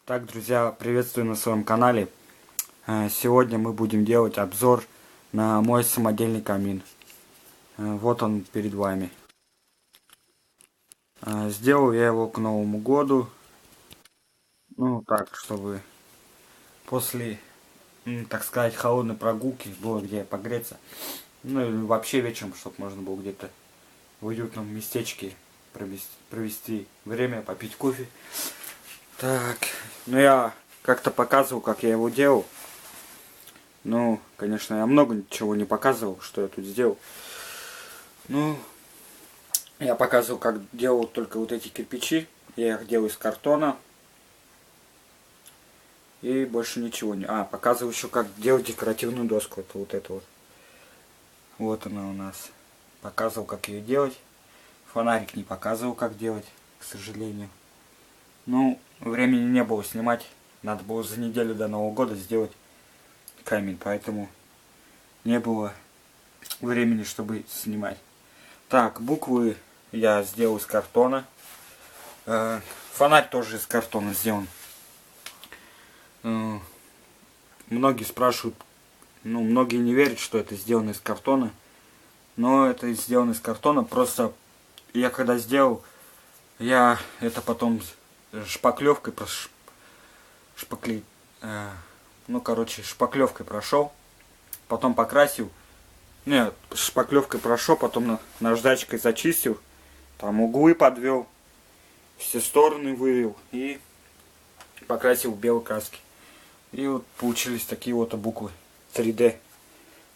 Так, друзья, приветствую на своем канале. Сегодня мы будем делать обзор на мой самодельный камин. Вот он перед вами. Сделал я его к Новому году. Ну, так, чтобы после, так сказать, холодной прогулки было где погреться. Ну, или вообще вечером, чтобы можно было где-то в уютном местечке провести время, попить кофе. Так, ну я как-то показывал, как я его делал. Ну, конечно, я много чего не показывал, что я тут сделал. Ну, я показывал, как делал только вот эти кирпичи. Я их делаю из картона. И больше ничего не... показывал еще, как делать декоративную доску. Это вот это вот. Вот она у нас. Показывал, как ее делать. Фонарик не показывал, как делать, к сожалению. Ну, времени не было снимать. Надо было за неделю до Нового года сделать камень, поэтому не было времени, чтобы снимать. Так, буквы я сделал из картона. Фонарь тоже из картона сделан. Многие спрашивают, многие не верят, что это сделано из картона. Но это сделано из картона. Просто я когда сделал, я это потом шпаклевкой шпаклевкой прошел, потом покрасил. Нет, шпаклевкой прошел, потом наждачкой зачистил, там углы подвел, все стороны вывел и покрасил в белой краске. И вот получились такие вот буквы 3D.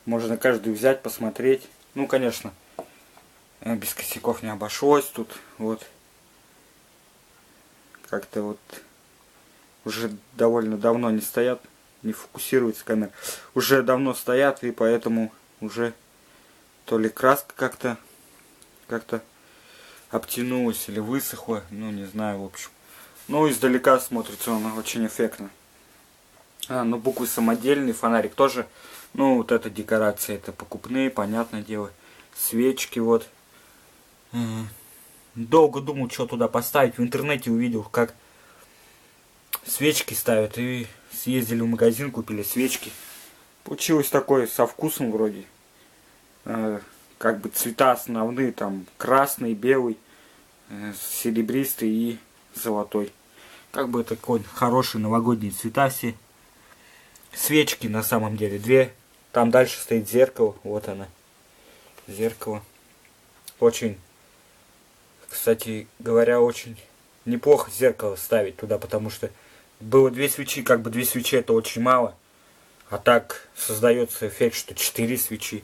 Можно каждый взять, посмотреть. Ну, конечно, без косяков не обошлось тут. Вот. Как-то вот уже довольно давно не стоят, не фокусируется камера. Уже давно стоят, и поэтому уже то ли краска как-то обтянулась или высохла, ну не знаю, в общем. Ну, издалека смотрится он очень эффектно. Ну буквы самодельные, фонарик тоже. Ну, вот эта декорация, это покупные, понятное дело. Свечки вот. Долго думал, что туда поставить. В интернете увидел, как свечки ставят. И съездили в магазин, купили свечки. Получилось такое со вкусом вроде. Как бы цвета основные, там красный, белый, серебристый и золотой. Как бы такой хорошие новогодние цвета все. Свечки на самом деле две. Там дальше стоит зеркало. Вот она. Зеркало. Очень, кстати говоря, очень неплохо зеркало ставить туда, потому что было две свечи. Как бы две свечи это очень мало. А так создается эффект, что 4 свечи.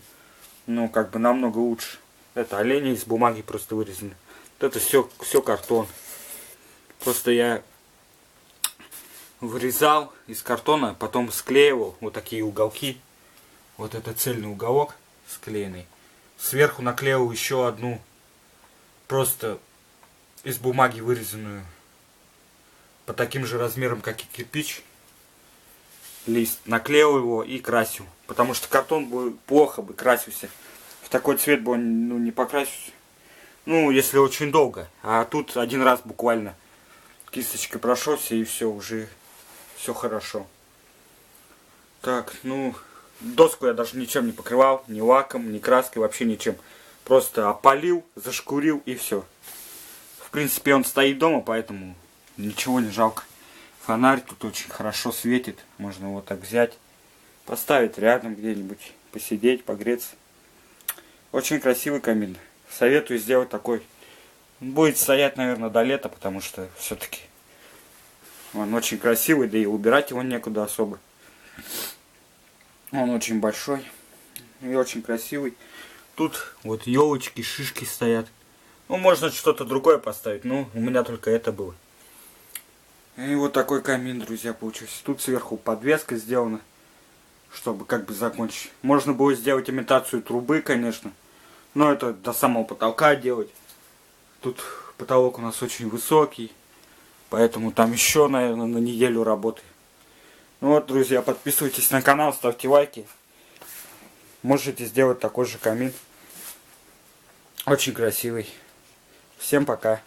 Ну, как бы намного лучше. Это олени из бумаги просто вырезаны. Вот это все картон. Просто я вырезал из картона, потом склеивал вот такие уголки. Вот это цельный уголок склеенный. Сверху наклеил еще одну, просто из бумаги вырезанную, по таким же размерам, как и кирпич, лист. Наклеил его и красил. Потому что картон бы плохо бы красился. В такой цвет бы он не покрасился. Ну, если очень долго. А тут один раз буквально кисточкой прошелся, и все, уже все хорошо. Так, доску я даже ничем не покрывал. Ни лаком, ни краской, вообще ничем. Просто опалил, зашкурил и все. В принципе, он стоит дома, поэтому ничего не жалко. Фонарь тут очень хорошо светит. Можно вот так взять, поставить рядом где-нибудь, посидеть, погреться. Очень красивый камин. Советую сделать такой. Он будет стоять, наверное, до лета, потому что все-таки он очень красивый, да и убирать его некуда особо. Он очень большой и очень красивый. Тут вот елочки, шишки стоят. Ну, можно что-то другое поставить, но у меня только это было. И вот такой камин, друзья, получился. Тут сверху подвеска сделана, чтобы как бы закончить. Можно было сделать имитацию трубы, конечно. Но это до самого потолка делать. Тут потолок у нас очень высокий. Поэтому там еще, наверное, на неделю работы. Ну вот, друзья, подписывайтесь на канал, ставьте лайки. Можете сделать такой же камин. Очень красивый. Всем пока.